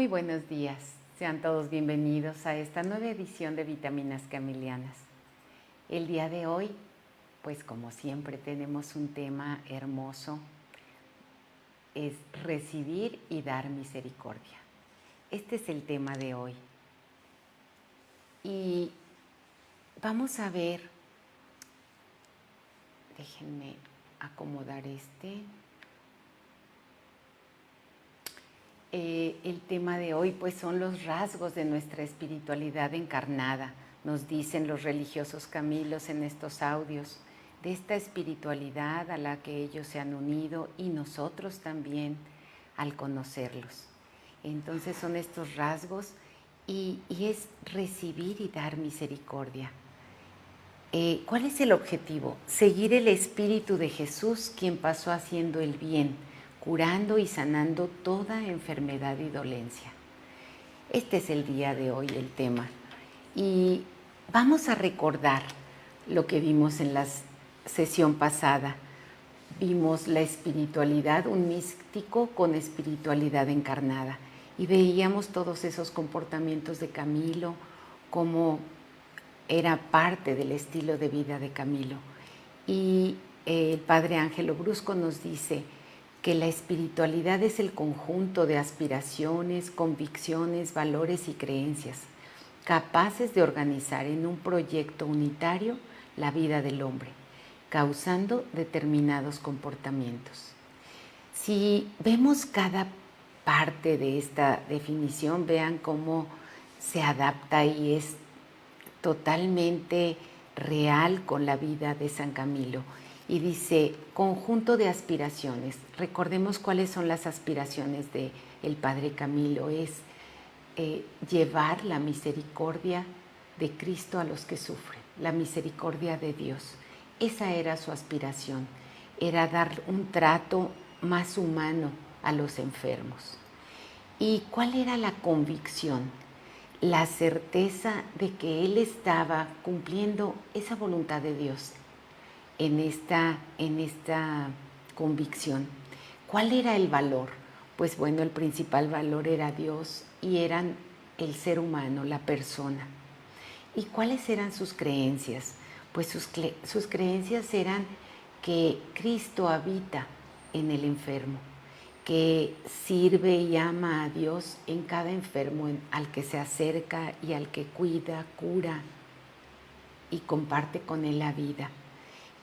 Muy buenos días, sean todos bienvenidos a esta nueva edición de Vitaminas Camilianas. El día de hoy, pues como siempre tenemos un tema hermoso, es recibir y dar misericordia. Este es el tema de hoy. Y vamos a ver, déjenme acomodar el tema de hoy pues son los rasgos de nuestra espiritualidad encarnada, nos dicen los religiosos Camilos en estos audios, de esta espiritualidad a la que ellos se han unido y nosotros también al conocerlos. Entonces son estos rasgos y es recibir y dar misericordia. ¿Cuál es el objetivo? Seguir el espíritu de Jesús, quien pasó haciendo el bien, curando y sanando toda enfermedad y dolencia. Este es el día de hoy el tema. Y vamos a recordar lo que vimos en la sesión pasada. Vimos la espiritualidad, un místico con espiritualidad encarnada. Y veíamos todos esos comportamientos de Camilo, cómo era parte del estilo de vida de Camilo. Y el padre Ángelo Brusco nos dice que la espiritualidad es el conjunto de aspiraciones, convicciones, valores y creencias, capaces de organizar en un proyecto unitario la vida del hombre, causando determinados comportamientos. Si vemos cada parte de esta definición, vean cómo se adapta y es totalmente real con la vida de San Camilo. Y dice, conjunto de aspiraciones. Recordemos cuáles son las aspiraciones del Padre Camilo. Es llevar la misericordia de Cristo a los que sufren, la misericordia de Dios. Esa era su aspiración, era dar un trato más humano a los enfermos. ¿Y cuál era la convicción? La certeza de que él estaba cumpliendo esa voluntad de Dios en esta convicción. ¿Cuál era el valor? Pues bueno, el principal valor era Dios y eran el ser humano, la persona. ¿Y cuáles eran sus creencias? Pues sus creencias eran que Cristo habita en el enfermo, que sirve y ama a Dios en cada enfermo al que se acerca y al que cuida, cura y comparte con él la vida.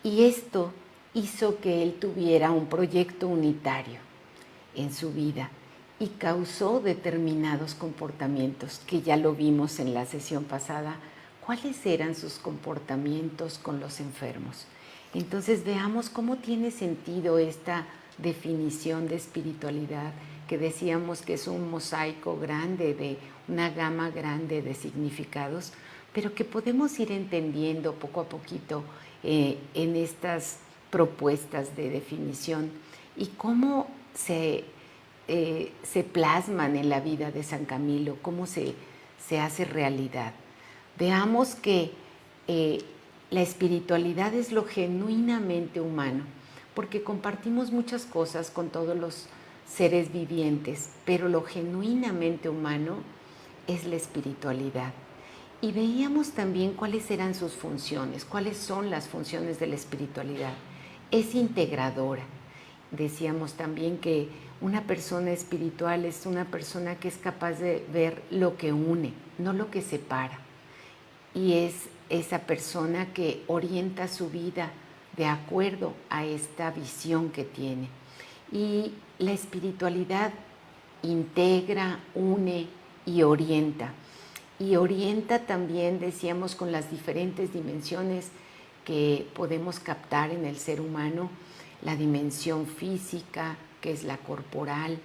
Y esto hizo que él tuviera un proyecto unitario en su vida y causó determinados comportamientos que ya lo vimos en la sesión pasada. ¿Cuáles eran sus comportamientos con los enfermos? Entonces veamos cómo tiene sentido esta definición de espiritualidad que decíamos que es un mosaico grande de una gama grande de significados, pero que podemos ir entendiendo poco a poquito en estas propuestas de definición y cómo se plasman en la vida de San Camilo, cómo se hace realidad. Veamos que la espiritualidad es lo genuinamente humano, porque compartimos muchas cosas con todos los seres vivientes, pero lo genuinamente humano es la espiritualidad. Y veíamos también cuáles eran sus funciones, cuáles son las funciones de la espiritualidad. Es integradora. Decíamos también que una persona espiritual es una persona que es capaz de ver lo que une, no lo que separa. Y es esa persona que orienta su vida de acuerdo a esta visión que tiene. Y la espiritualidad integra, une y orienta. Y orienta también, decíamos, con las diferentes dimensiones que podemos captar en el ser humano, la dimensión física, que es la corporal,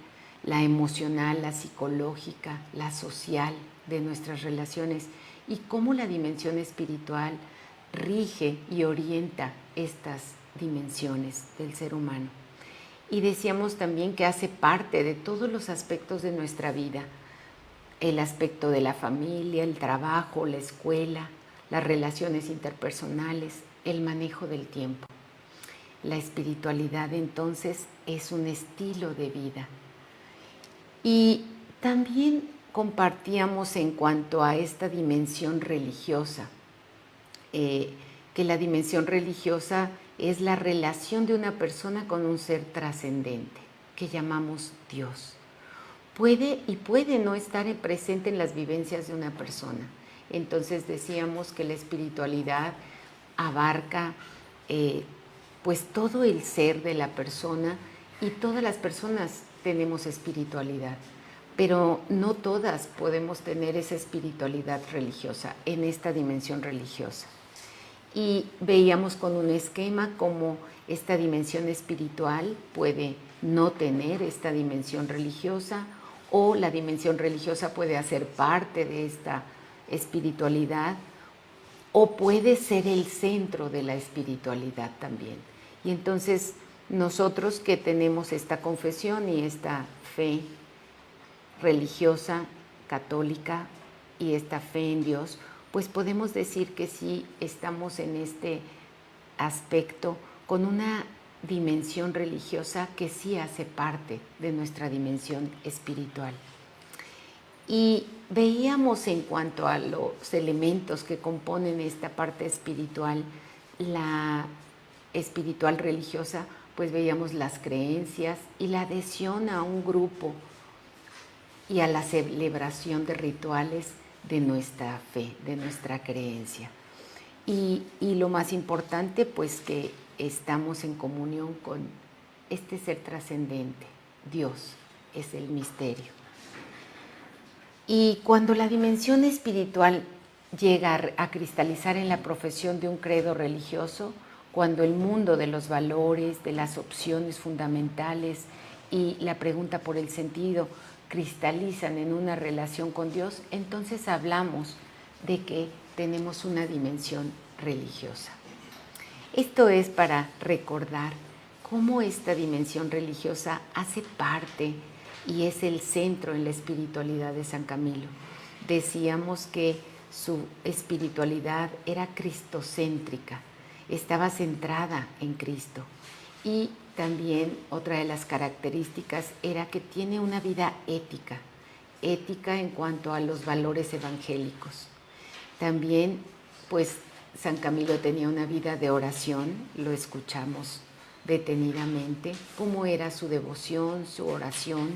la emocional, la psicológica, la social de nuestras relaciones, y cómo la dimensión espiritual rige y orienta estas dimensiones del ser humano. Y decíamos también que hace parte de todos los aspectos de nuestra vida, el aspecto de la familia, el trabajo, la escuela, las relaciones interpersonales, el manejo del tiempo. La espiritualidad entonces es un estilo de vida. Y también compartíamos en cuanto a esta dimensión religiosa, que la dimensión religiosa es la relación de una persona con un ser trascendente, que llamamos Dios. Puede y puede no estar presente en las vivencias de una persona. Entonces decíamos que la espiritualidad abarca pues todo el ser de la persona, y todas las personas tenemos espiritualidad, pero no todas podemos tener esa espiritualidad religiosa en esta dimensión religiosa. Y veíamos con un esquema cómo esta dimensión espiritual puede no tener esta dimensión religiosa, o la dimensión religiosa puede hacer parte de esta espiritualidad, o puede ser el centro de la espiritualidad también. Y entonces nosotros que tenemos esta confesión y esta fe religiosa, católica, y esta fe en Dios, pues podemos decir que sí estamos en este aspecto con una dimensión religiosa que sí hace parte de nuestra dimensión espiritual. Y veíamos en cuanto a los elementos que componen esta parte espiritual, la espiritual religiosa, pues veíamos las creencias y la adhesión a un grupo y a la celebración de rituales de nuestra fe, de nuestra creencia. Y lo más importante, pues que estamos en comunión con este ser trascendente. Dios es el misterio. Y cuando la dimensión espiritual llega a cristalizar en la profesión de un credo religioso, cuando el mundo de los valores, de las opciones fundamentales y la pregunta por el sentido cristalizan en una relación con Dios, entonces hablamos de que tenemos una dimensión religiosa. Esto es para recordar cómo esta dimensión religiosa hace parte y es el centro en la espiritualidad de San Camilo. Decíamos que su espiritualidad era cristocéntrica, estaba centrada en Cristo. Y también otra de las características era que tiene una vida ética, ética en cuanto a los valores evangélicos. También, pues, San Camilo tenía una vida de oración, lo escuchamos detenidamente, cómo era su devoción, su oración,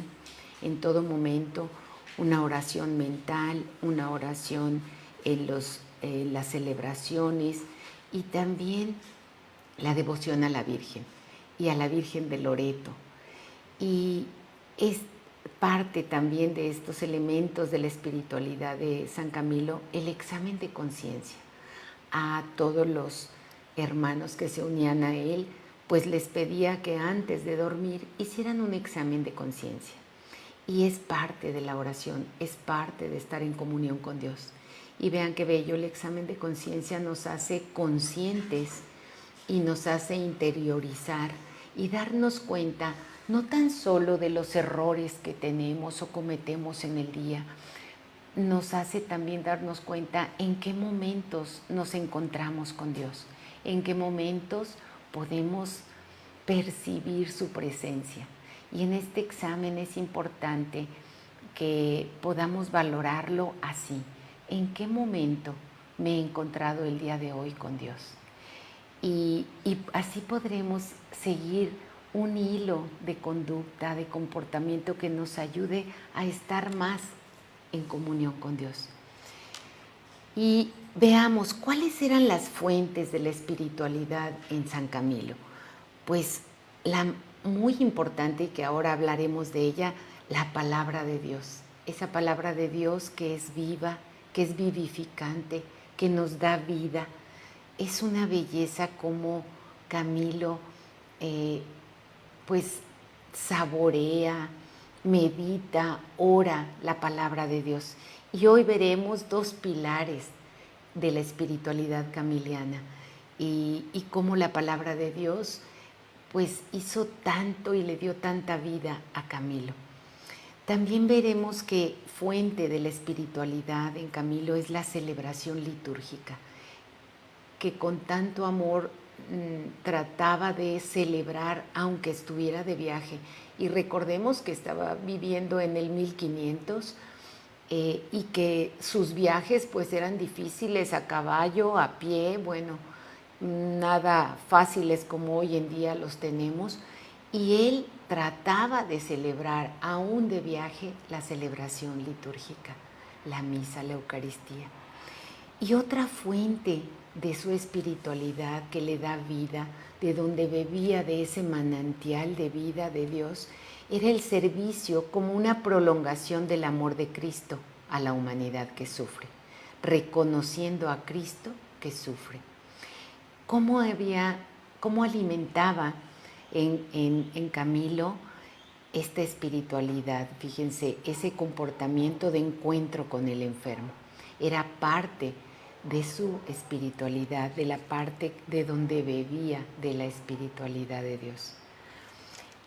en todo momento, una oración mental, una oración en las celebraciones, y también la devoción a la Virgen y a la Virgen de Loreto. Y es parte también de estos elementos de la espiritualidad de San Camilo el examen de conciencia. A todos los hermanos que se unían a él, pues les pedía que antes de dormir hicieran un examen de conciencia. Y es parte de la oración, es parte de estar en comunión con Dios. Y vean qué bello, el examen de conciencia nos hace conscientes y nos hace interiorizar y darnos cuenta no tan solo de los errores que tenemos o cometemos en el día, nos hace también darnos cuenta en qué momentos nos encontramos con Dios, en qué momentos podemos percibir su presencia. Y en este examen es importante que podamos valorarlo así. ¿En qué momento me he encontrado el día de hoy con Dios? Y así podremos seguir un hilo de conducta, de comportamiento que nos ayude a estar más en comunión con Dios. Y veamos cuáles eran las fuentes de la espiritualidad en San Camilo. Pues la muy importante, y que ahora hablaremos de ella, la palabra de Dios. Esa palabra de Dios que es viva, que es vivificante, que nos da vida. Es una belleza como Camilo pues saborea, medita, ora la palabra de Dios. Y hoy veremos dos pilares de la espiritualidad camiliana y cómo la palabra de Dios pues hizo tanto y le dio tanta vida a Camilo. También veremos que fuente de la espiritualidad en Camilo es la celebración litúrgica, que con tanto amor trataba de celebrar aunque estuviera de viaje. Y recordemos que estaba viviendo en el 1500 y que sus viajes pues eran difíciles a caballo, a pie, bueno, nada fáciles como hoy en día los tenemos. Y él trataba de celebrar aún de viaje la celebración litúrgica, la misa, la Eucaristía. Y otra fuente de su espiritualidad que le da vida, de donde bebía de ese manantial de vida de Dios, era el servicio como una prolongación del amor de Cristo a la humanidad que sufre, reconociendo a Cristo que sufre. ¿Cómo alimentaba en Camilo esta espiritualidad? Fíjense, ese comportamiento de encuentro con el enfermo era parte de su espiritualidad, de la parte de donde bebía de la espiritualidad de Dios.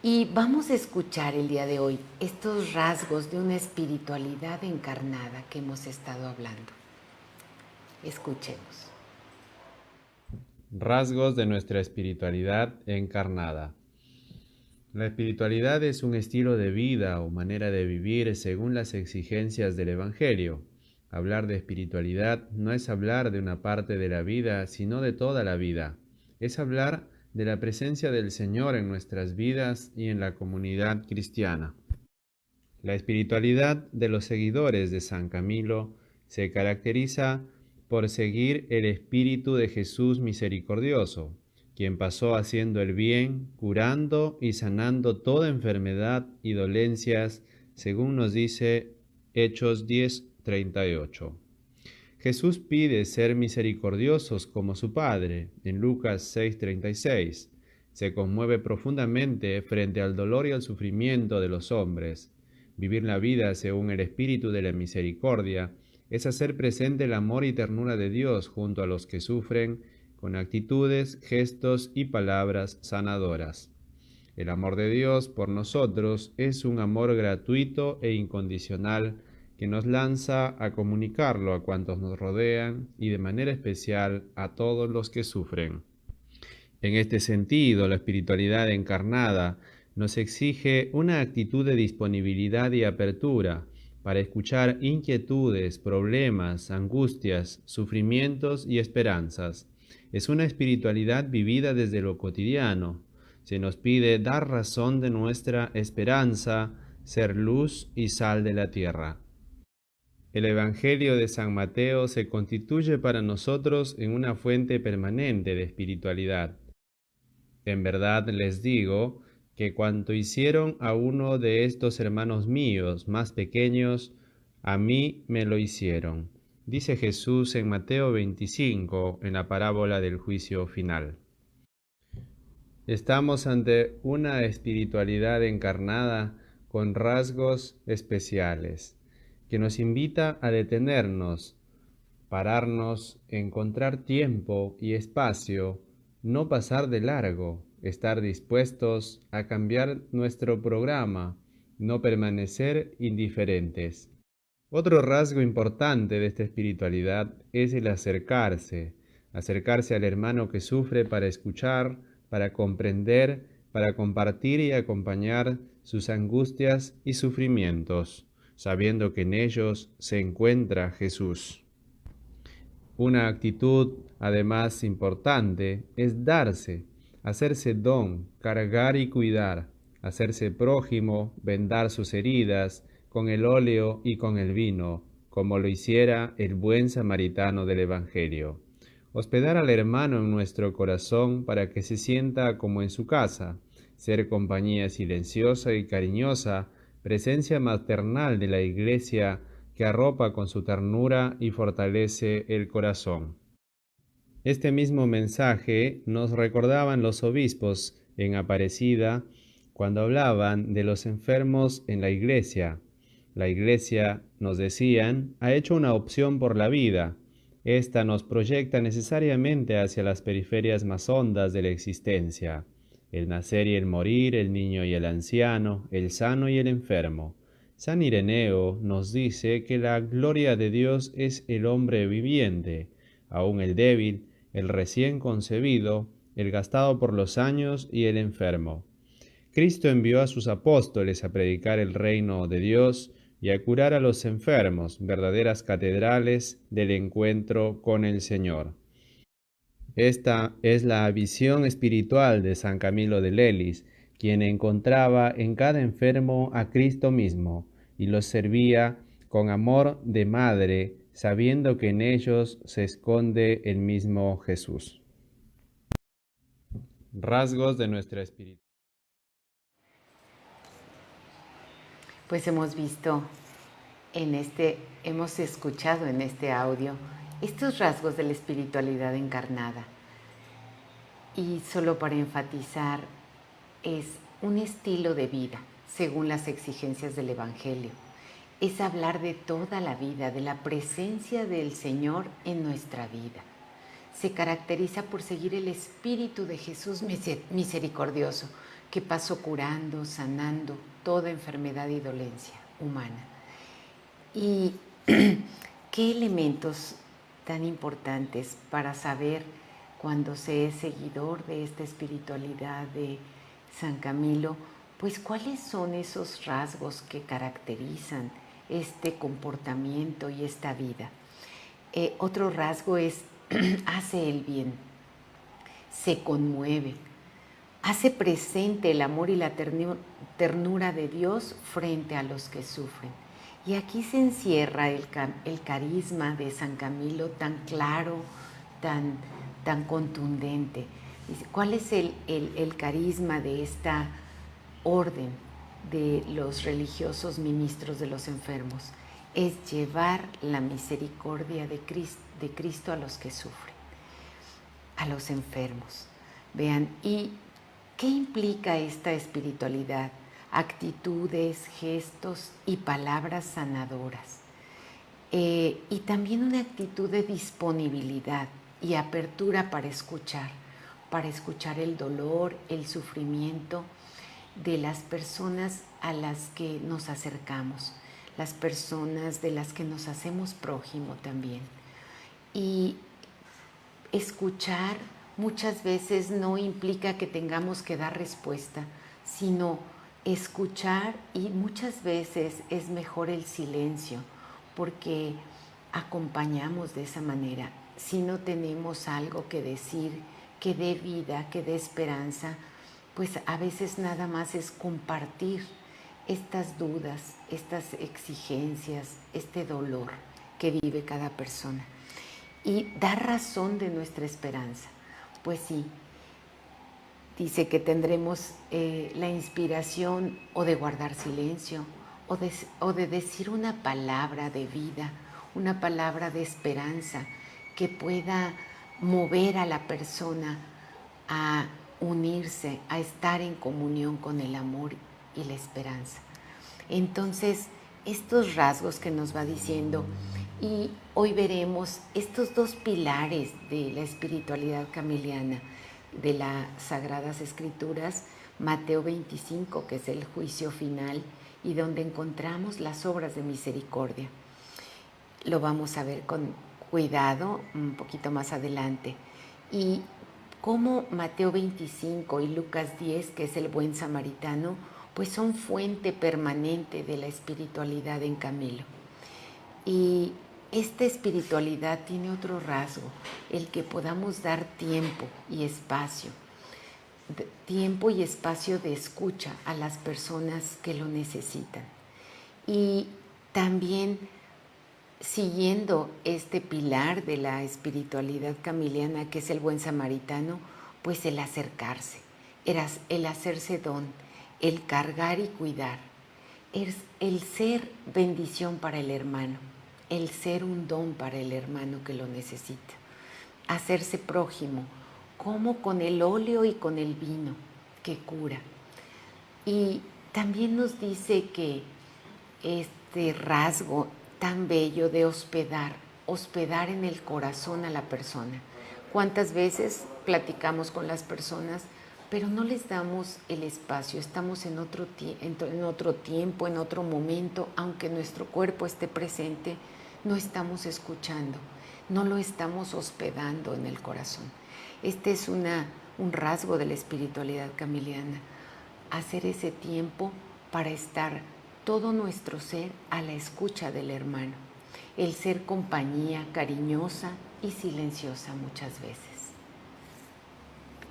Y vamos a escuchar el día de hoy estos rasgos de una espiritualidad encarnada que hemos estado hablando. Escuchemos. Rasgos de nuestra espiritualidad encarnada. La espiritualidad es un estilo de vida o manera de vivir según las exigencias del Evangelio. Hablar de espiritualidad no es hablar de una parte de la vida, sino de toda la vida. Es hablar de la presencia del Señor en nuestras vidas y en la comunidad cristiana. La espiritualidad de los seguidores de San Camilo se caracteriza por seguir el espíritu de Jesús misericordioso, quien pasó haciendo el bien, curando y sanando toda enfermedad y dolencias, según nos dice Hechos 10:38. Jesús pide ser misericordiosos como su Padre, en Lucas 6:36. Se conmueve profundamente frente al dolor y al sufrimiento de los hombres. Vivir la vida según el espíritu de la misericordia es hacer presente el amor y ternura de Dios junto a los que sufren, con actitudes, gestos y palabras sanadoras. El amor de Dios por nosotros es un amor gratuito e incondicional que nos lanza a comunicarlo a cuantos nos rodean y de manera especial a todos los que sufren. En este sentido, la espiritualidad encarnada nos exige una actitud de disponibilidad y apertura para escuchar inquietudes, problemas, angustias, sufrimientos y esperanzas. Es una espiritualidad vivida desde lo cotidiano. Se nos pide dar razón de nuestra esperanza, ser luz y sal de la tierra. El Evangelio de San Mateo se constituye para nosotros en una fuente permanente de espiritualidad. En verdad les digo que cuanto hicieron a uno de estos hermanos míos más pequeños, a mí me lo hicieron. Dice Jesús en Mateo 25, en la parábola del juicio final. Estamos ante una espiritualidad encarnada con rasgos especiales, que nos invita a detenernos, pararnos, encontrar tiempo y espacio, no pasar de largo, estar dispuestos a cambiar nuestro programa, no permanecer indiferentes. Otro rasgo importante de esta espiritualidad es el acercarse al hermano que sufre para escuchar, para comprender, para compartir y acompañar sus angustias y sufrimientos, sabiendo que en ellos se encuentra Jesús. Una actitud, además, importante es darse, hacerse don, cargar y cuidar, hacerse prójimo, vendar sus heridas con el óleo y con el vino, como lo hiciera el buen samaritano del Evangelio. Hospedar al hermano en nuestro corazón para que se sienta como en su casa, ser compañía silenciosa y cariñosa, presencia maternal de la Iglesia que arropa con su ternura y fortalece el corazón. Este mismo mensaje nos recordaban los obispos en Aparecida cuando hablaban de los enfermos en la Iglesia. La Iglesia, nos decían, ha hecho una opción por la vida. Esta nos proyecta necesariamente hacia las periferias más hondas de la existencia: el nacer y el morir, el niño y el anciano, el sano y el enfermo. San Ireneo nos dice que la gloria de Dios es el hombre viviente, aun el débil, el recién concebido, el gastado por los años y el enfermo. Cristo envió a sus apóstoles a predicar el reino de Dios y a curar a los enfermos, verdaderas catedrales del encuentro con el Señor. Esta es la visión espiritual de San Camilo de Lelis, quien encontraba en cada enfermo a Cristo mismo y los servía con amor de madre, sabiendo que en ellos se esconde el mismo Jesús. Rasgos de nuestra espiritualidad. Pues hemos escuchado en este audio estos rasgos de la espiritualidad encarnada. Y solo para enfatizar, es un estilo de vida según las exigencias del Evangelio. Es hablar de toda la vida, de la presencia del Señor en nuestra vida. Se caracteriza por seguir el espíritu de Jesús misericordioso, que pasó curando, sanando toda enfermedad y dolencia humana. ¿Y qué elementos tan importantes para saber cuando se es seguidor de esta espiritualidad de San Camilo? Pues cuáles son esos rasgos que caracterizan este comportamiento y esta vida. Otro rasgo es hace el bien, se conmueve, hace presente el amor y la ternura de Dios frente a los que sufren. Y aquí se encierra el carisma de San Camilo tan claro, tan contundente. ¿Cuál es el carisma de esta orden de los religiosos ministros de los enfermos? Es llevar la misericordia de Cristo a los que sufren, a los enfermos. Vean, ¿y qué implica esta espiritualidad? Actitudes, gestos y palabras sanadoras. Y también una actitud de disponibilidad y apertura para escuchar el dolor, el sufrimiento de las personas a las que nos acercamos, las personas de las que nos hacemos prójimo también. Y escuchar muchas veces no implica que tengamos que dar respuesta, sino escuchar, y muchas veces es mejor el silencio, porque acompañamos de esa manera. Si no tenemos algo que decir, que dé vida, que dé esperanza, pues a veces nada más es compartir estas dudas, estas exigencias, este dolor que vive cada persona y dar razón de nuestra esperanza. Pues sí, dice que tendremos la inspiración o de guardar silencio o de decir una palabra de vida, una palabra de esperanza que pueda mover a la persona a unirse, a estar en comunión con el amor y la esperanza. Entonces, estos rasgos que nos va diciendo, y hoy veremos estos dos pilares de la espiritualidad camiliana, de las Sagradas Escrituras, Mateo 25, que es el juicio final, y donde encontramos las obras de misericordia. Lo vamos a ver con cuidado un poquito más adelante. Y como Mateo 25 y Lucas 10, que es el buen samaritano, pues son fuente permanente de la espiritualidad en Camilo. Y esta espiritualidad tiene otro rasgo, el que podamos dar tiempo y espacio de escucha a las personas que lo necesitan. Y también, siguiendo este pilar de la espiritualidad camiliana, que es el buen samaritano, pues el acercarse, el hacerse don, el cargar y cuidar, el ser bendición para el hermano, el ser un don para el hermano que lo necesita, hacerse prójimo, como con el óleo y con el vino que cura. Y también nos dice que este rasgo tan bello de hospedar en el corazón a la persona. ¿Cuántas veces platicamos con las personas, pero no les damos el espacio? Estamos en otro tiempo, en otro momento, aunque nuestro cuerpo esté presente, no estamos escuchando, no lo estamos hospedando en el corazón. Esta es una un rasgo de la espiritualidad camiliana. Hacer ese tiempo para estar todo nuestro ser a la escucha del hermano. El ser compañía cariñosa y silenciosa muchas veces.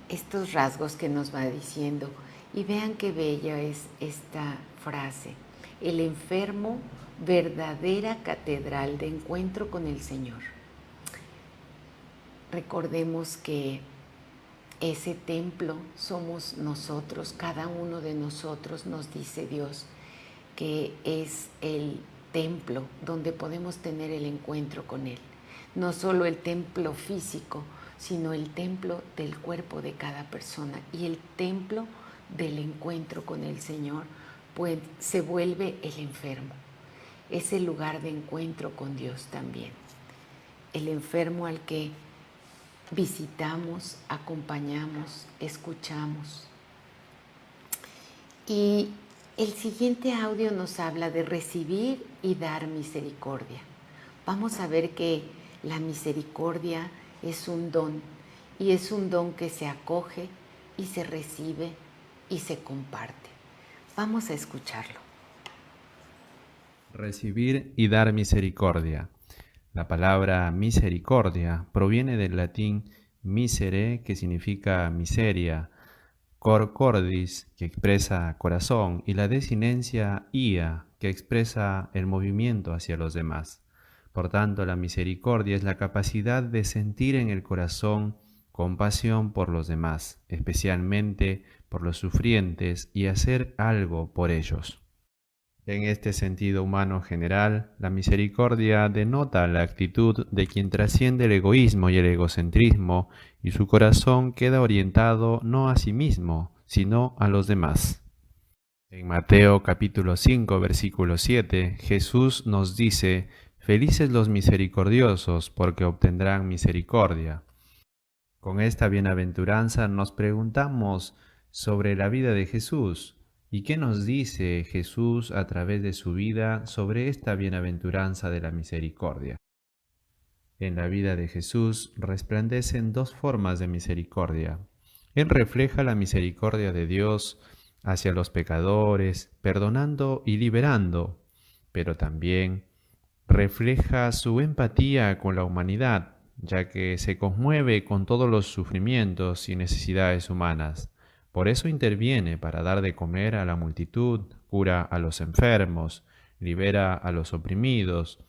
Estos rasgos que nos va diciendo, y vean qué bella es esta frase: el enfermo, verdadera catedral de encuentro con el Señor. Recordemos que ese templo somos nosotros, cada uno de nosotros, nos dice Dios, que es el templo donde podemos tener el encuentro con Él. No solo el templo físico, sino el templo del cuerpo de cada persona. Y el templo del encuentro con el Señor, pues se vuelve el enfermo. Es el lugar de encuentro con Dios también. El enfermo al que visitamos, acompañamos, escuchamos. Y el siguiente audio nos habla de recibir y dar misericordia. Vamos a ver que la misericordia es un don, y es un don que se acoge y se recibe y se comparte. Vamos a escucharlo. Recibir y dar misericordia. La palabra misericordia proviene del latín misere, que significa miseria, cor cordis, que expresa corazón, y la desinencia ia, que expresa el movimiento hacia los demás. Por tanto, la misericordia es la capacidad de sentir en el corazón compasión por los demás, especialmente por los sufrientes, y hacer algo por ellos. En este sentido humano general, la misericordia denota la actitud de quien trasciende el egoísmo y el egocentrismo, y su corazón queda orientado no a sí mismo, sino a los demás. En Mateo capítulo 5, versículo 7, Jesús nos dice: «Felices los misericordiosos, porque obtendrán misericordia». Con esta bienaventuranza nos preguntamos sobre la vida de Jesús. ¿Y qué nos dice Jesús a través de su vida sobre esta bienaventuranza de la misericordia? En la vida de Jesús resplandecen dos formas de misericordia. Él refleja la misericordia de Dios hacia los pecadores, perdonando y liberando, pero también refleja su empatía con la humanidad, ya que se conmueve con todos los sufrimientos y necesidades humanas. Por eso interviene para dar de comer a la multitud, cura a los enfermos, libera a los oprimidos.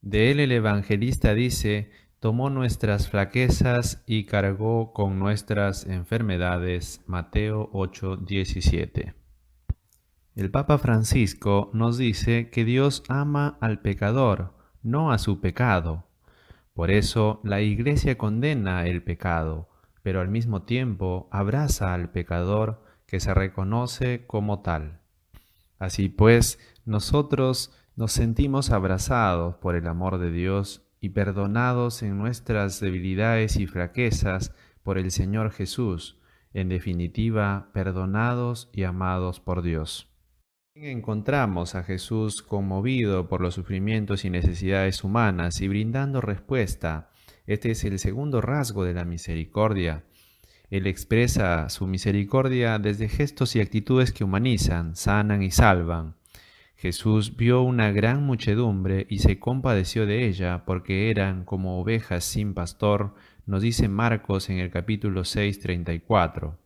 De él el evangelista dice: «Tomó nuestras flaquezas y cargó con nuestras enfermedades». Mateo 8:17. El Papa Francisco nos dice que Dios ama al pecador, no a su pecado. Por eso la Iglesia condena el pecado, pero al mismo tiempo abraza al pecador que se reconoce como tal. Así pues, nosotros nos sentimos abrazados por el amor de Dios y perdonados en nuestras debilidades y flaquezas por el Señor Jesús, en definitiva, perdonados y amados por Dios. Encontramos a Jesús conmovido por los sufrimientos y necesidades humanas y brindando respuesta. Este es el segundo rasgo de la misericordia. Él expresa su misericordia desde gestos y actitudes que humanizan, sanan y salvan. Jesús vio una gran muchedumbre y se compadeció de ella porque eran como ovejas sin pastor, nos dice Marcos en el capítulo 6, 34.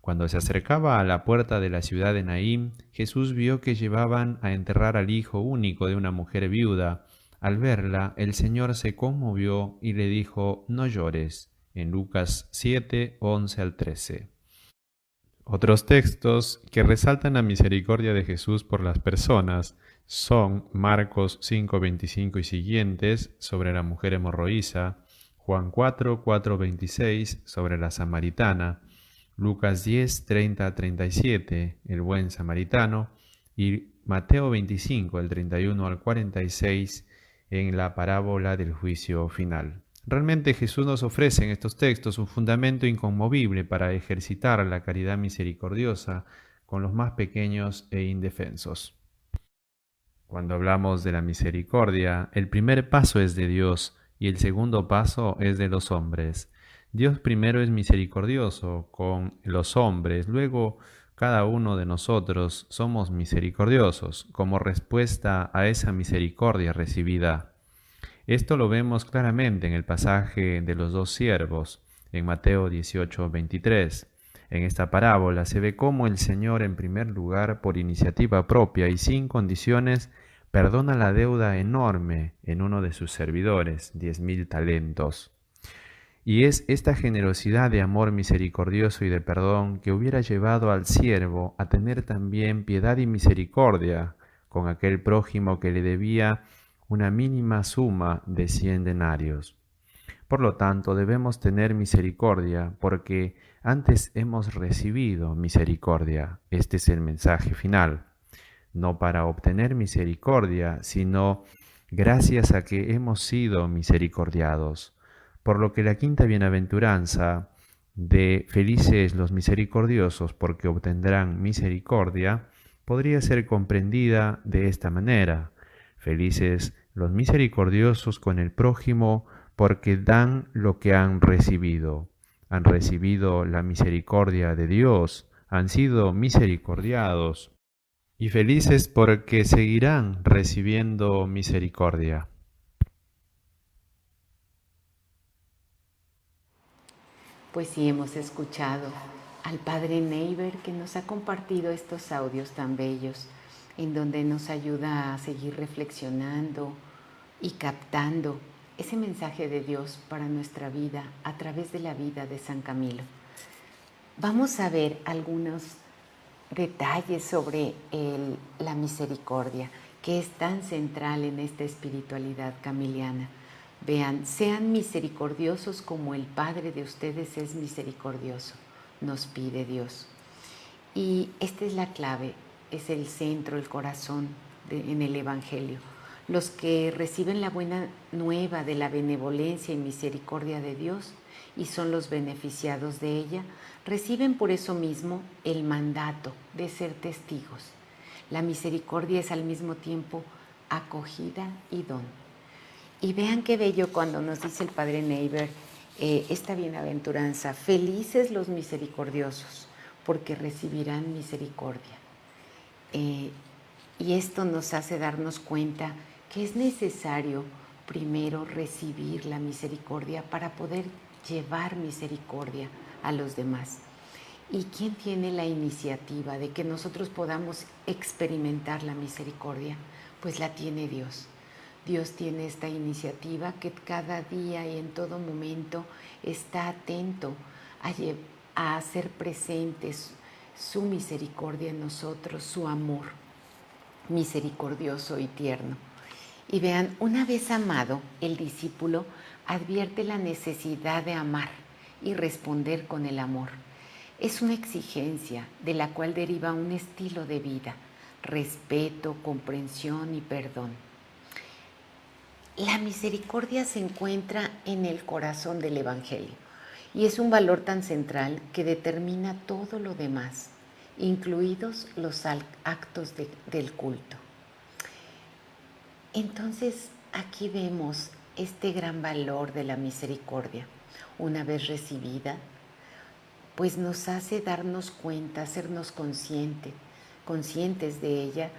Cuando se acercaba a la puerta de la ciudad de Naín, Jesús vio que llevaban a enterrar al hijo único de una mujer viuda. Al verla, el Señor se conmovió y le dijo: «No llores», en Lucas 7, 11 al 13. Otros textos que resaltan la misericordia de Jesús por las personas son Marcos 5, 25 y siguientes sobre la mujer hemorroísa, Juan 4, 4, 26 sobre la samaritana, Lucas 10, 30 a 37, el buen samaritano, y Mateo 25, el 31 al 46, en la parábola del juicio final. Realmente Jesús nos ofrece en estos textos un fundamento inconmovible para ejercitar la caridad misericordiosa con los más pequeños e indefensos. Cuando hablamos de la misericordia, el primer paso es de Dios y el segundo paso es de los hombres. Dios primero es misericordioso con los hombres, luego cada uno de nosotros somos misericordiosos como respuesta a esa misericordia recibida. Esto lo vemos claramente en el pasaje de los dos siervos, en Mateo 18:23. En esta parábola se ve cómo el Señor, en primer lugar, por iniciativa propia y sin condiciones, perdona la deuda enorme en uno de sus servidores, 10.000 talentos. Y es esta generosidad de amor misericordioso y de perdón que hubiera llevado al siervo a tener también piedad y misericordia con aquel prójimo que le debía una mínima suma de 100 denarios. Por lo tanto, debemos tener misericordia porque antes hemos recibido misericordia. Este es el mensaje final. No para obtener misericordia, sino gracias a que hemos sido misericordiados. Por lo que la quinta bienaventuranza de felices los misericordiosos porque obtendrán misericordia podría ser comprendida de esta manera. Felices los misericordiosos con el prójimo porque dan lo que han recibido. Han recibido la misericordia de Dios, han sido misericordiados y felices porque seguirán recibiendo misericordia. Pues sí, hemos escuchado al Padre Neiber que nos ha compartido estos audios tan bellos, en donde nos ayuda a seguir reflexionando y captando ese mensaje de Dios para nuestra vida a través de la vida de San Camilo. Vamos a ver algunos detalles sobre la misericordia, que es tan central en esta espiritualidad camiliana. Vean, sean misericordiosos como el Padre de ustedes es misericordioso, nos pide Dios. Y esta es la clave, es el centro, el corazón en el Evangelio. Los que reciben la buena nueva de la benevolencia y misericordia de Dios y son los beneficiados de ella, reciben por eso mismo el mandato de ser testigos. La misericordia es al mismo tiempo acogida y don. Y vean qué bello cuando nos dice el Padre Neiber esta bienaventuranza: felices los misericordiosos, porque recibirán misericordia. Y esto nos hace darnos cuenta que es necesario primero recibir la misericordia para poder llevar misericordia a los demás. ¿Y quién tiene la iniciativa de que nosotros podamos experimentar la misericordia? Pues la tiene Dios. Dios tiene esta iniciativa que cada día y en todo momento está atento a hacer presentes su misericordia en nosotros, su amor misericordioso y tierno. Y vean, una vez amado, el discípulo advierte la necesidad de amar y responder con el amor. Es una exigencia de la cual deriva un estilo de vida, respeto, comprensión y perdón. La misericordia se encuentra en el corazón del Evangelio y es un valor tan central que determina todo lo demás, incluidos los actos del culto. Entonces, aquí vemos este gran valor de la misericordia. Una vez recibida, pues nos hace darnos cuenta, hacernos conscientes de ella.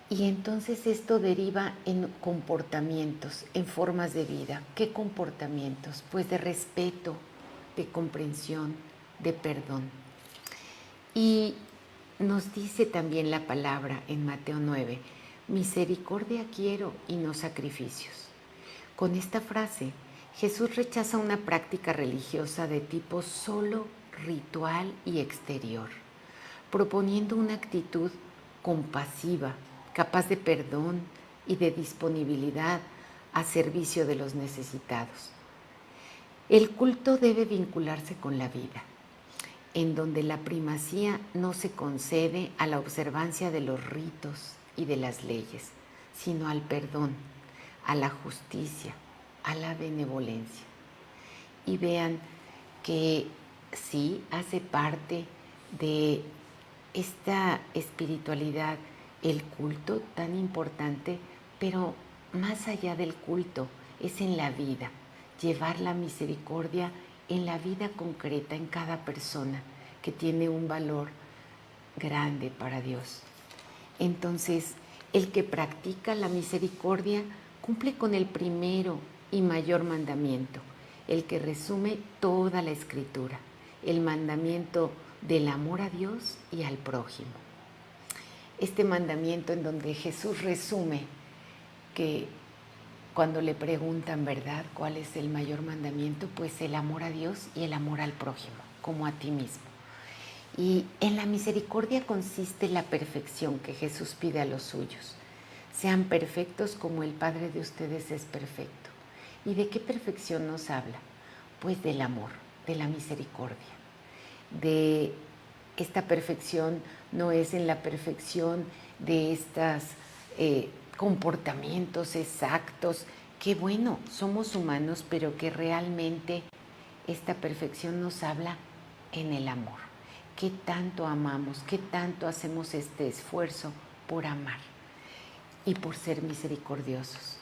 Y entonces esto deriva en comportamientos, en formas de vida. ¿Qué comportamientos? Pues de respeto, de comprensión, de perdón. Y nos dice también la palabra en Mateo 9, misericordia quiero y no sacrificios. Con esta frase, Jesús rechaza una práctica religiosa de tipo solo ritual y exterior, proponiendo una actitud compasiva, capaz de perdón y de disponibilidad a servicio de los necesitados. El culto debe vincularse con la vida, en donde la primacía no se concede a la observancia de los ritos y de las leyes, sino al perdón, a la justicia, a la benevolencia. Y vean que sí hace parte de esta espiritualidad el culto tan importante, pero más allá del culto es en la vida, llevar la misericordia en la vida concreta, en cada persona que tiene un valor grande para Dios. Entonces, el que practica la misericordia cumple con el primero y mayor mandamiento, el que resume toda la Escritura, el mandamiento del amor a Dios y al prójimo. Este mandamiento en donde Jesús resume que cuando le preguntan, ¿verdad?, ¿cuál es el mayor mandamiento? Pues el amor a Dios y el amor al prójimo, como a ti mismo. Y en la misericordia consiste la perfección que Jesús pide a los suyos. Sean perfectos como el Padre de ustedes es perfecto. ¿Y de qué perfección nos habla? Pues del amor, de la misericordia. De esta perfección no es en la perfección de estos comportamientos exactos, que bueno, somos humanos, pero que realmente esta perfección nos habla en el amor. ¿Qué tanto amamos? ¿Qué tanto hacemos este esfuerzo por amar y por ser misericordiosos?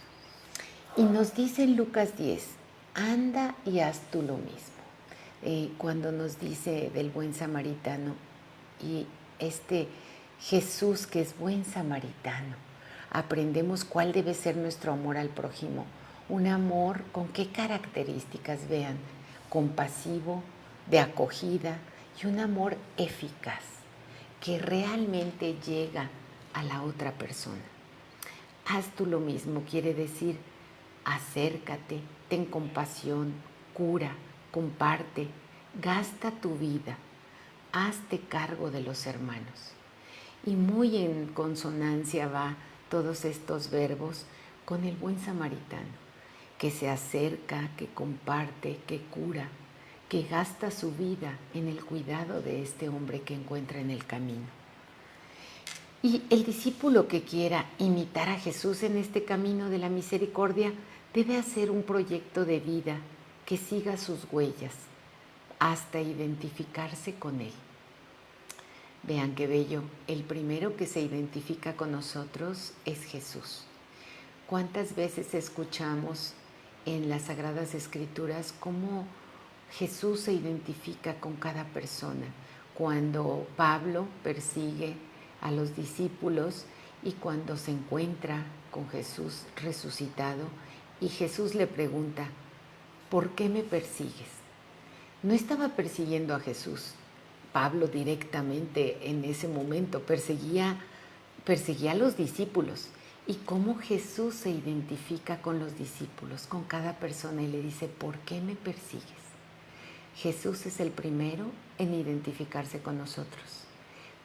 Y nos dice en Lucas 10, anda y haz tú lo mismo. Cuando nos dice del buen samaritano y este Jesús que es buen samaritano, aprendemos cuál debe ser nuestro amor al prójimo. Un amor con qué características, vean, compasivo, de acogida, y un amor eficaz, que realmente llega a la otra persona. Haz tú lo mismo, quiere decir, acércate, ten compasión, cura, comparte, gasta tu vida, hazte cargo de los hermanos. Y muy en consonancia va todos estos verbos con el buen samaritano, que se acerca, que comparte, que cura, que gasta su vida en el cuidado de este hombre que encuentra en el camino. Y el discípulo que quiera imitar a Jesús en este camino de la misericordia debe hacer un proyecto de vida que siga sus huellas hasta identificarse con Él. Vean qué bello, el primero que se identifica con nosotros es Jesús. ¿Cuántas veces escuchamos en las Sagradas Escrituras cómo Jesús se identifica con cada persona? Cuando Pablo persigue a los discípulos y cuando se encuentra con Jesús resucitado y Jesús le pregunta, ¿por qué me persigues? No estaba persiguiendo a Jesús Pablo directamente en ese momento, perseguía a los discípulos. Y cómo Jesús se identifica con los discípulos, con cada persona, y le dice, ¿por qué me persigues? Jesús es el primero en identificarse con nosotros.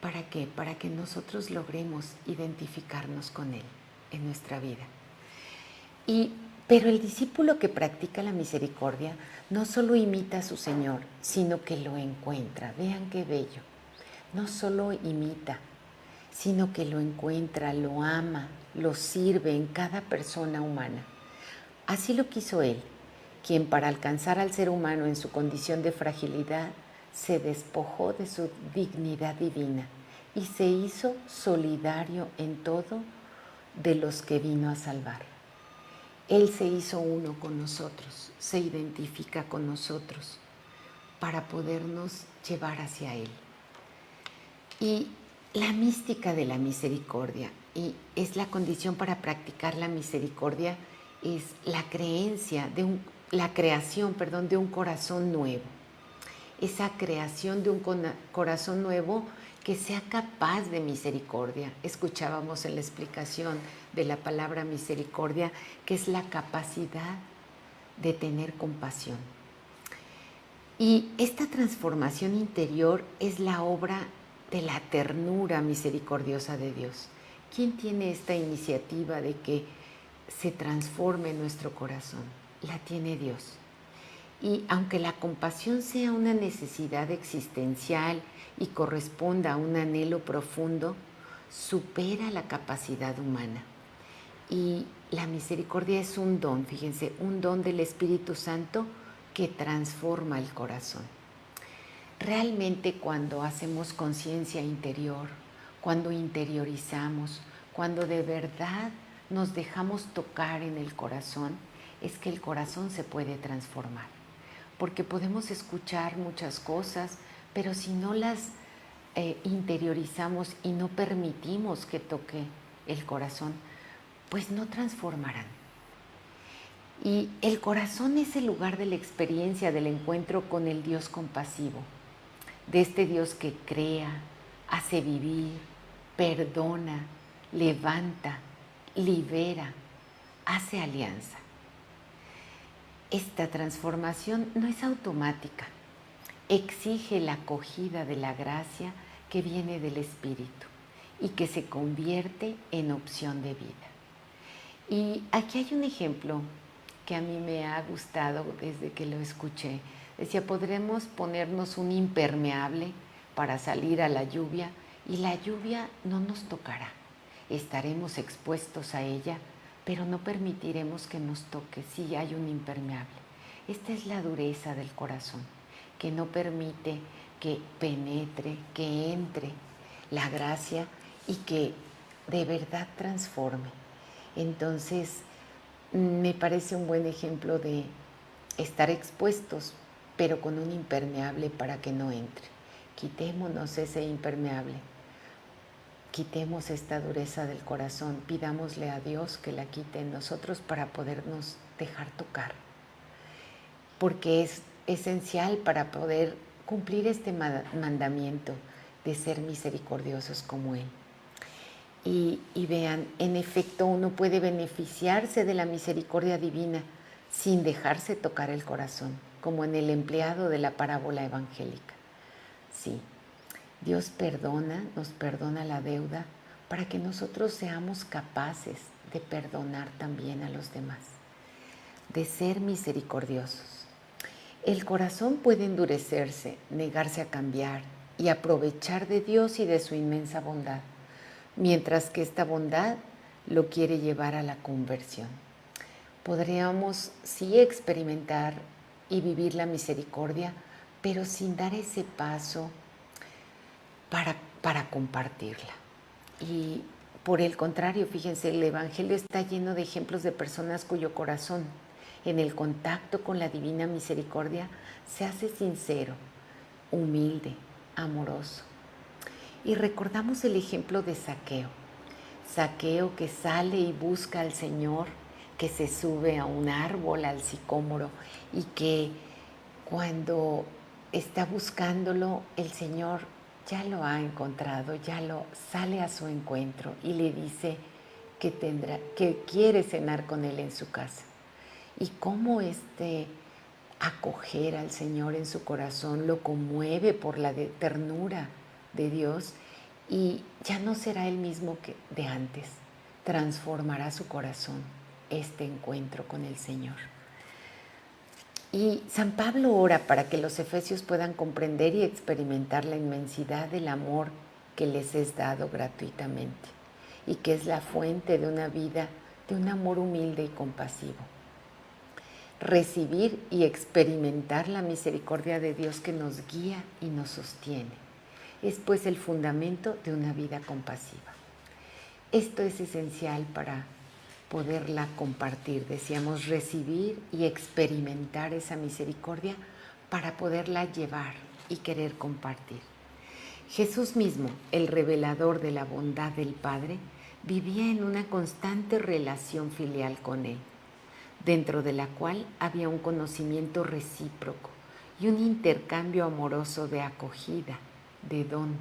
¿Para qué? Para que nosotros logremos identificarnos con Él en nuestra vida. Pero el discípulo que practica la misericordia no solo imita a su Señor, sino que lo encuentra. Vean qué bello. No solo imita, sino que lo encuentra, lo ama, lo sirve en cada persona humana. Así lo quiso Él, quien para alcanzar al ser humano en su condición de fragilidad, se despojó de su dignidad divina y se hizo solidario en todo de los que vino a salvar. Él se hizo uno con nosotros, se identifica con nosotros para podernos llevar hacia Él. Y la mística de la misericordia, y es la condición para practicar la misericordia, es la creación de un corazón nuevo. Esa creación de un corazón nuevo que sea capaz de misericordia. Escuchábamos en la explicación de la palabra misericordia, que es la capacidad de tener compasión. Y esta transformación interior es la obra de la ternura misericordiosa de Dios. ¿Quién tiene esta iniciativa de que se transforme nuestro corazón? La tiene Dios. Y aunque la compasión sea una necesidad existencial y corresponda a un anhelo profundo, supera la capacidad humana. Y la misericordia es un don, fíjense, un don del Espíritu Santo que transforma el corazón. Realmente cuando hacemos conciencia interior, cuando interiorizamos, cuando de verdad nos dejamos tocar en el corazón, es que el corazón se puede transformar. porque podemos escuchar muchas cosas, pero si no las interiorizamos y no permitimos que toque el corazón, pues no transformarán. Y el corazón es el lugar de la experiencia, del encuentro con el Dios compasivo, de este Dios que crea, hace vivir, perdona, levanta, libera, hace alianza. Esta transformación no es automática, exige la acogida de la gracia que viene del Espíritu y que se convierte en opción de vida. Y aquí hay un ejemplo que a mí me ha gustado desde que lo escuché. Decía, podremos ponernos un impermeable para salir a la lluvia y la lluvia no nos tocará. Estaremos expuestos a ella, pero no permitiremos que nos toque si hay un impermeable. Esta es la dureza del corazón, que no permite que penetre, que entre la gracia y que de verdad transforme. Entonces, me parece un buen ejemplo de estar expuestos, pero con un impermeable para que no entre. Quitémonos ese impermeable, quitemos esta dureza del corazón, pidámosle a Dios que la quite en nosotros para podernos dejar tocar, porque es esencial para poder cumplir este mandamiento de ser misericordiosos como Él. Y vean, en efecto, uno puede beneficiarse de la misericordia divina sin dejarse tocar el corazón, como en el empleado de la parábola evangélica. Sí, Dios perdona, nos perdona la deuda para que nosotros seamos capaces de perdonar también a los demás, de ser misericordiosos. El corazón puede endurecerse, negarse a cambiar y aprovechar de Dios y de su inmensa bondad, mientras que esta bondad lo quiere llevar a la conversión. Podríamos sí experimentar y vivir la misericordia, pero sin dar ese paso para compartirla. Y por el contrario, fíjense, el Evangelio está lleno de ejemplos de personas cuyo corazón, en el contacto con la divina misericordia, se hace sincero, humilde, amoroso. Y recordamos el ejemplo de Zaqueo. Zaqueo que sale y busca al Señor, que se sube a un árbol, al sicómoro, y que cuando está buscándolo, el Señor ya lo ha encontrado, sale a su encuentro y le dice que quiere cenar con él en su casa. Y cómo acoger al Señor en su corazón lo conmueve por la ternura de Dios, y ya no será el mismo que de antes. Transformará su corazón este encuentro con el Señor. Y San Pablo ora para que los efesios puedan comprender y experimentar la inmensidad del amor que les es dado gratuitamente y que es la fuente de una vida, de un amor humilde y compasivo. Recibir y experimentar la misericordia de Dios que nos guía y nos sostiene es pues el fundamento de una vida compasiva. Esto es esencial para poderla compartir. Decíamos, recibir y experimentar esa misericordia para poderla llevar y querer compartir. Jesús mismo, el revelador de la bondad del Padre, vivía en una constante relación filial con Él, dentro de la cual había un conocimiento recíproco y un intercambio amoroso de acogida, de don,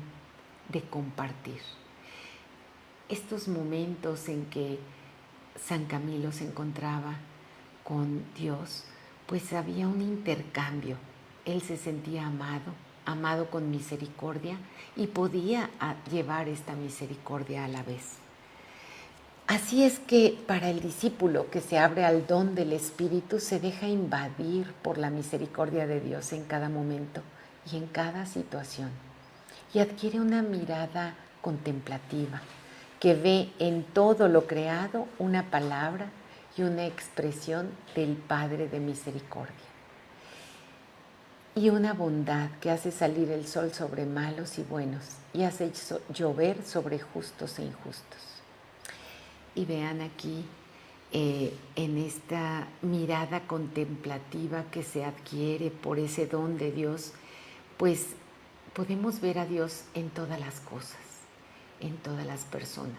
de compartir. Estos momentos en que San Camilo se encontraba con Dios, pues había un intercambio. Él se sentía amado con misericordia, y podía llevar esta misericordia a la vez. Así es que para el discípulo que se abre al don del Espíritu, se deja invadir por la misericordia de Dios en cada momento y en cada situación, y adquiere una mirada contemplativa que ve en todo lo creado una palabra y una expresión del Padre de misericordia, y una bondad que hace salir el sol sobre malos y buenos y hace llover sobre justos e injustos. Y vean aquí en esta mirada contemplativa que se adquiere por ese don de Dios, pues podemos ver a Dios en todas las cosas, en todas las personas.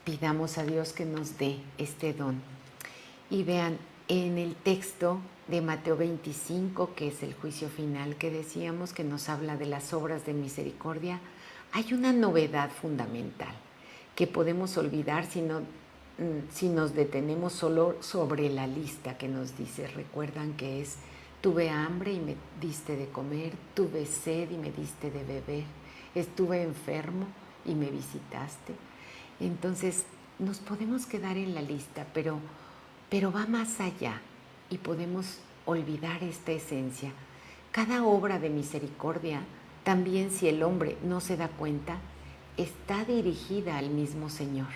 Pidamos a Dios que nos dé este don. Y vean, en el texto de Mateo 25, que es el juicio final que decíamos, que nos habla de las obras de misericordia, hay una novedad fundamental que podemos olvidar si nos detenemos solo sobre la lista que nos dice. Recuerdan que es: tuve hambre y me diste de comer, tuve sed y me diste de beber, estuve enfermo y me visitaste. Entonces nos podemos quedar en la lista, pero va más allá y podemos olvidar esta esencia. Cada obra de misericordia, también si el hombre no se da cuenta, está dirigida al mismo Señor,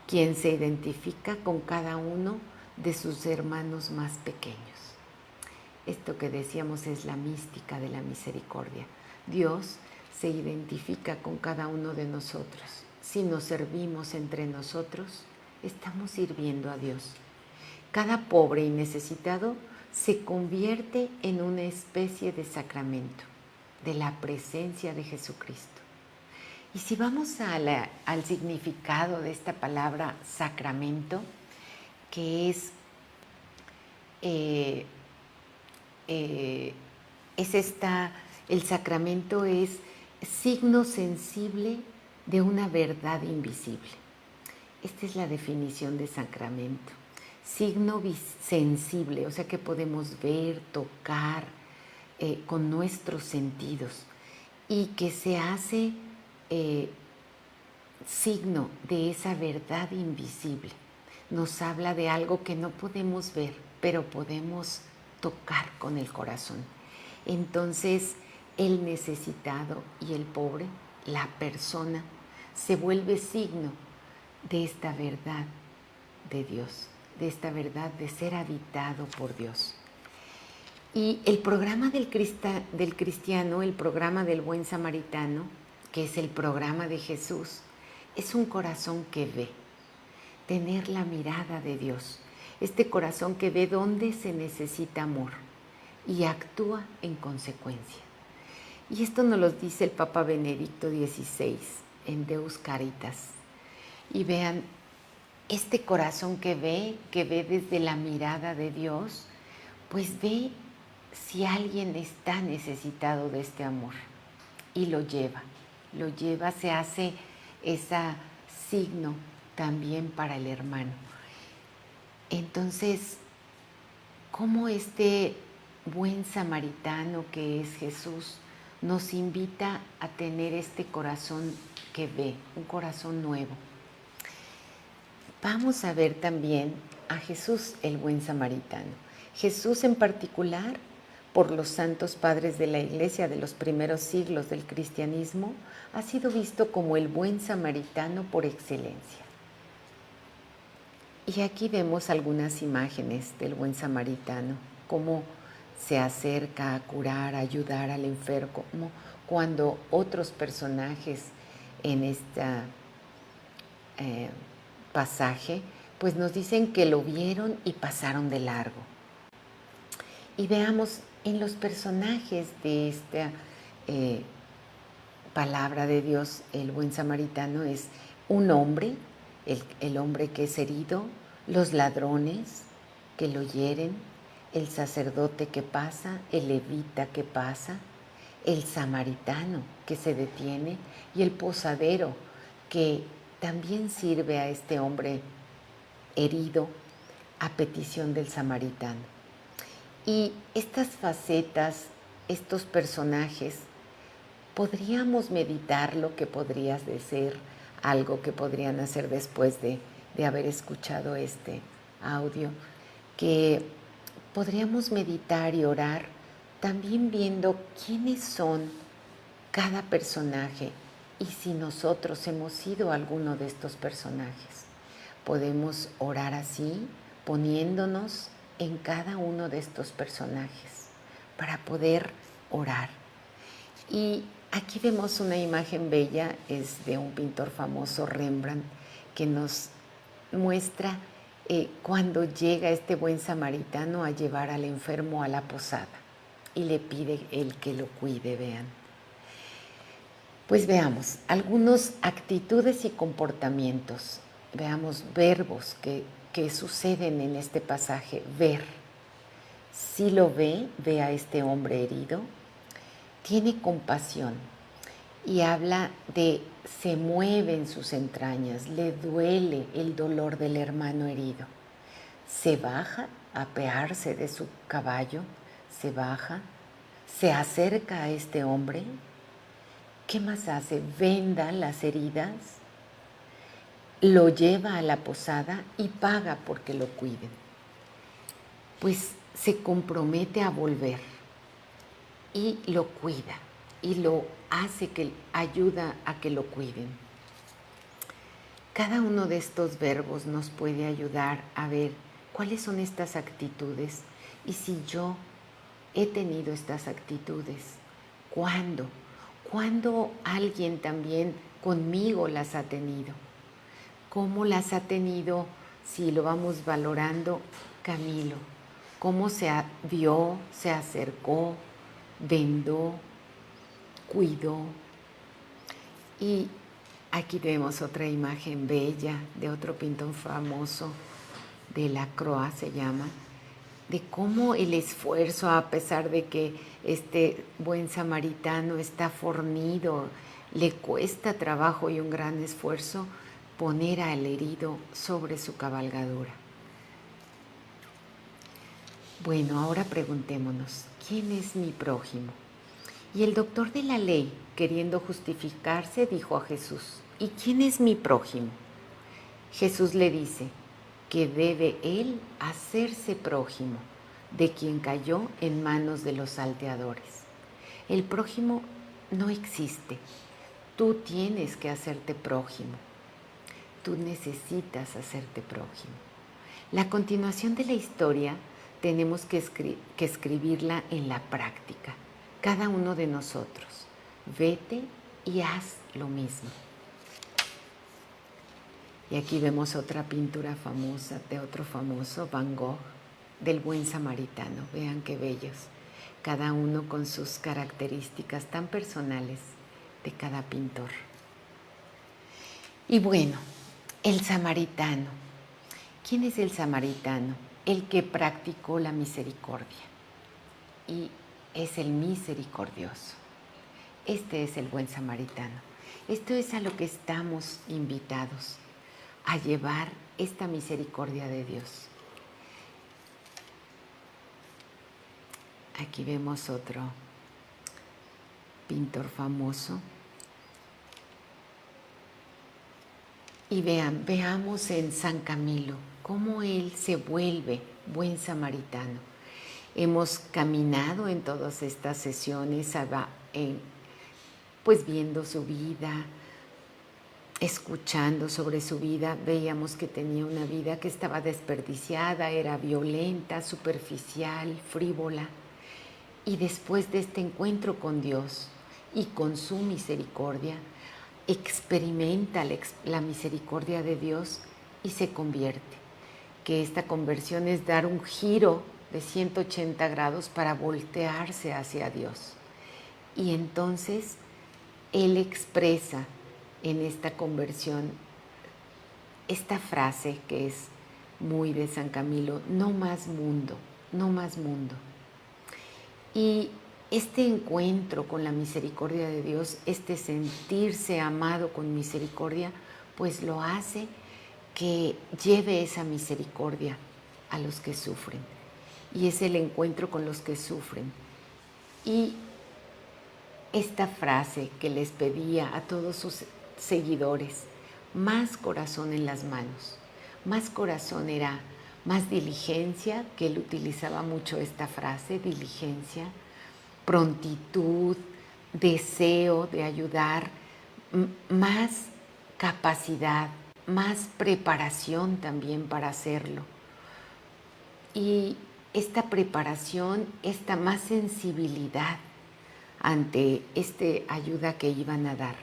quien se identifica con cada uno de sus hermanos más pequeños. Esto que decíamos es la mística de la misericordia. Dios se identifica con cada uno de nosotros. Si nos servimos entre nosotros, estamos sirviendo a Dios. Cada pobre y necesitado se convierte en una especie de sacramento de la presencia de Jesucristo. Y si vamos al significado de esta palabra sacramento, que es el sacramento es signo sensible de una verdad invisible. Esta es la definición de sacramento. Signo sensible, o sea que podemos ver, tocar con nuestros sentidos, y que se hace signo de esa verdad invisible. Nos habla de algo que no podemos ver, pero podemos tocar con el corazón. Entonces, el necesitado y el pobre, la persona, se vuelve signo de esta verdad de Dios, de esta verdad de ser habitado por Dios. Y el programa del cristiano, el programa del buen samaritano, que es el programa de Jesús, es un corazón que ve, tener la mirada de Dios, este corazón que ve dónde se necesita amor y actúa en consecuencia. Y esto nos lo dice el Papa Benedicto XVI en Deus Caritas. Y vean, este corazón que ve desde la mirada de Dios, pues ve si alguien está necesitado de este amor y lo lleva, se hace ese signo también para el hermano. Entonces, ¿cómo este buen samaritano que es Jesús nos invita a tener este corazón que ve, un corazón nuevo? Vamos a ver también a Jesús, el buen samaritano. Jesús en particular, por los santos padres de la Iglesia de los primeros siglos del cristianismo, ha sido visto como el buen samaritano por excelencia. Y aquí vemos algunas imágenes del buen samaritano, cómo se acerca a curar, a ayudar al enfermo, como cuando otros personajes en este pasaje pues nos dicen que lo vieron y pasaron de largo. Y veamos en los personajes de esta palabra de Dios, el buen samaritano es un hombre, el hombre que es herido, los ladrones que lo hieren, el sacerdote que pasa, el levita que pasa, el samaritano que se detiene y el posadero que también sirve a este hombre herido a petición del samaritano. Y estas facetas, estos personajes, podríamos meditar lo que podría ser algo que podrían hacer después de haber escuchado este audio, que podríamos meditar y orar también viendo quiénes son cada personaje y si nosotros hemos sido alguno de estos personajes. Podemos orar así, poniéndonos en cada uno de estos personajes para poder orar. Y aquí vemos una imagen bella, es de un pintor famoso, Rembrandt, que nos muestra cuando llega este buen samaritano a llevar al enfermo a la posada y le pide el que lo cuide, vean. Pues veamos algunas actitudes y comportamientos, veamos verbos que suceden en este pasaje. Ver, si lo ve a este hombre herido, tiene compasión y habla de se mueve en sus entrañas, le duele el dolor del hermano herido. Se baja a apearse de su caballo, se baja, se acerca a este hombre. ¿Qué más hace? Venda las heridas, lo lleva a la posada y paga porque lo cuiden. Pues se compromete a volver y lo cuida y lo hace, que ayuda a que lo cuiden. Cada uno de estos verbos nos puede ayudar a ver cuáles son estas actitudes y si yo he tenido estas actitudes. ¿Cuándo? ¿Cuándo alguien también conmigo las ha tenido? ¿Cómo las ha tenido, si lo vamos valorando, Camilo? ¿Cómo vio, se acercó, vendó, cuidó? Y aquí vemos otra imagen bella de otro pintor famoso, de Lacroix se llama, de cómo el esfuerzo, a pesar de que este buen samaritano está fornido, le cuesta trabajo y un gran esfuerzo poner al herido sobre su cabalgadura. Bueno, ahora preguntémonos, ¿quién es mi prójimo? Y el doctor de la ley, queriendo justificarse, dijo a Jesús, ¿y quién es mi prójimo? Jesús le dice que debe él hacerse prójimo de quien cayó en manos de los salteadores. El prójimo no existe. Tú tienes que hacerte prójimo. Tú necesitas hacerte prójimo. La continuación de la historia tenemos que escribirla en la práctica. Cada uno de nosotros, vete y haz lo mismo. Y aquí vemos otra pintura famosa de otro famoso, Van Gogh, del buen samaritano. Vean qué bellos, cada uno con sus características tan personales de cada pintor. Y bueno, el samaritano. ¿Quién es el samaritano? El que practicó la misericordia y es el misericordioso. Este es el buen samaritano. Esto es a lo que estamos invitados, a llevar esta misericordia de Dios. Aquí vemos otro pintor famoso. Y veamos en San Camilo cómo él se vuelve buen samaritano. Hemos caminado en todas estas sesiones, pues viendo su vida, escuchando sobre su vida. Veíamos que tenía una vida que estaba desperdiciada, era violenta, superficial, frívola. Y después de este encuentro con Dios y con su misericordia, experimenta la misericordia de Dios y se convierte. Que esta conversión es dar un giro de 180 grados para voltearse hacia Dios. Y entonces él expresa en esta conversión esta frase que es muy de San Camilo: no más mundo, no más mundo. Y este encuentro con la misericordia de Dios, este sentirse amado con misericordia, pues lo hace que lleve esa misericordia a los que sufren. Y es el encuentro con los que sufren. Y esta frase que les pedía a todos sus seguidores: más corazón en las manos. Más corazón era más diligencia, que él utilizaba mucho esta frase, diligencia, prontitud, deseo de ayudar, más capacidad, más preparación también para hacerlo. Y esta preparación, esta más sensibilidad ante esta ayuda que iban a dar,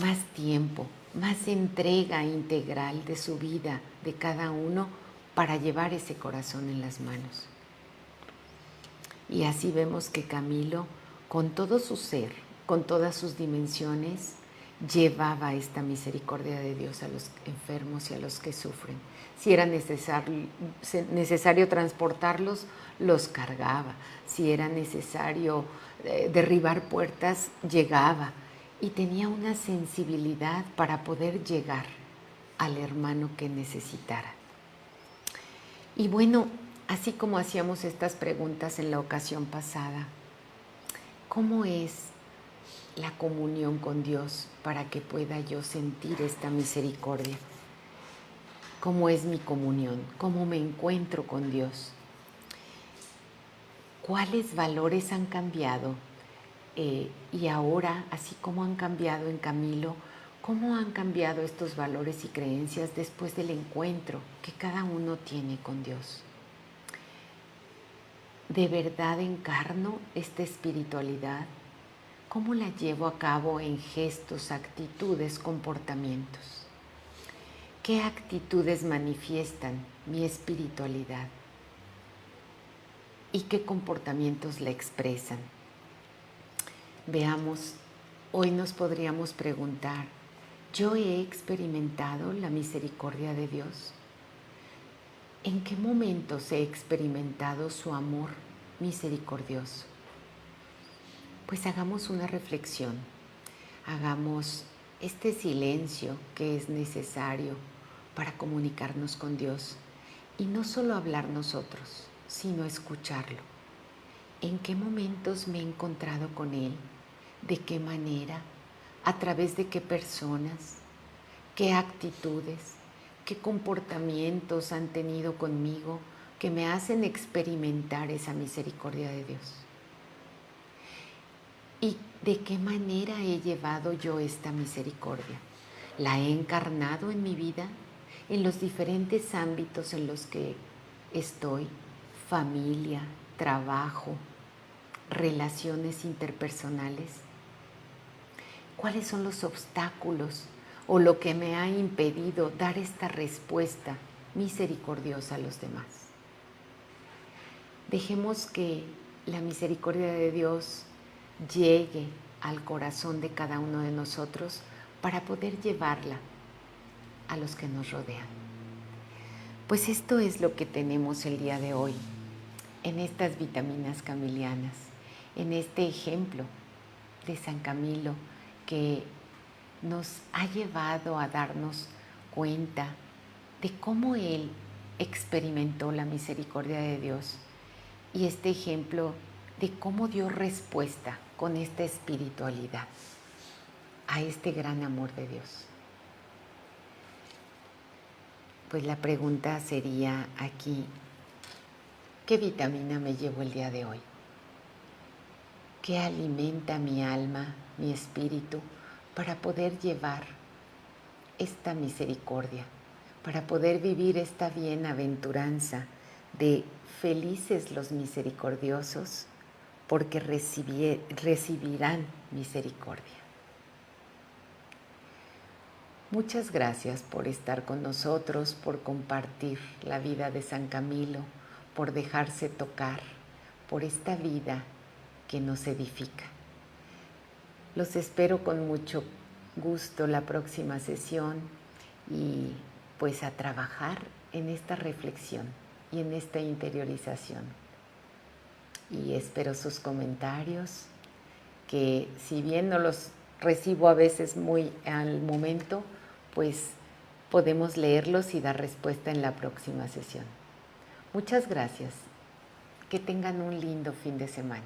más tiempo, más entrega integral de su vida, de cada uno, para llevar ese corazón en las manos. Y así vemos que Camilo, con todo su ser, con todas sus dimensiones, llevaba esta misericordia de Dios a los enfermos y a los que sufren. Si era necesario transportarlos, los cargaba. Si era necesario derribar puertas, llegaba. Y tenía una sensibilidad para poder llegar al hermano que necesitara. Y bueno, así como hacíamos estas preguntas en la ocasión pasada, ¿cómo es la comunión con Dios para que pueda yo sentir esta misericordia? ¿Cómo es mi comunión? ¿Cómo me encuentro con Dios? ¿Cuáles valores han cambiado? Y ahora, así como han cambiado en Camilo, ¿cómo han cambiado estos valores y creencias después del encuentro que cada uno tiene con Dios? ¿De verdad encarno esta espiritualidad? ¿Cómo la llevo a cabo en gestos, actitudes, comportamientos? ¿Qué actitudes manifiestan mi espiritualidad? ¿Y qué comportamientos la expresan? Veamos, hoy nos podríamos preguntar, ¿yo he experimentado la misericordia de Dios? ¿En qué momentos he experimentado su amor misericordioso? Pues hagamos una reflexión, hagamos este silencio que es necesario para comunicarnos con Dios y no solo hablar nosotros, sino escucharlo. ¿En qué momentos me he encontrado con Él? ¿De qué manera? ¿A través de qué personas? ¿Qué actitudes? ¿Qué comportamientos han tenido conmigo que me hacen experimentar esa misericordia de Dios? ¿Y de qué manera he llevado yo esta misericordia? ¿La he encarnado en mi vida? En los diferentes ámbitos en los que estoy, familia, trabajo, relaciones interpersonales. ¿Cuáles son los obstáculos o lo que me ha impedido dar esta respuesta misericordiosa a los demás? Dejemos que la misericordia de Dios llegue al corazón de cada uno de nosotros para poder llevarla a los que nos rodean. Pues esto es lo que tenemos el día de hoy en estas vitaminas camilianas, en este ejemplo de San Camilo que nos ha llevado a darnos cuenta de cómo él experimentó la misericordia de Dios y este ejemplo de cómo dio respuesta con esta espiritualidad a este gran amor de Dios. Pues la pregunta sería aquí, ¿qué vitamina me llevo el día de hoy? ¿Qué alimenta mi alma, mi espíritu, para poder llevar esta misericordia, para poder vivir esta bienaventuranza de felices los misericordiosos, porque recibirán misericordia? Muchas gracias por estar con nosotros, por compartir la vida de San Camilo, por dejarse tocar por esta vida que nos edifica. Los espero con mucho gusto la próxima sesión y pues a trabajar en esta reflexión y en esta interiorización. Y espero sus comentarios, que si bien no los recibo a veces muy al momento, pues podemos leerlos y dar respuesta en la próxima sesión. Muchas gracias. Que tengan un lindo fin de semana.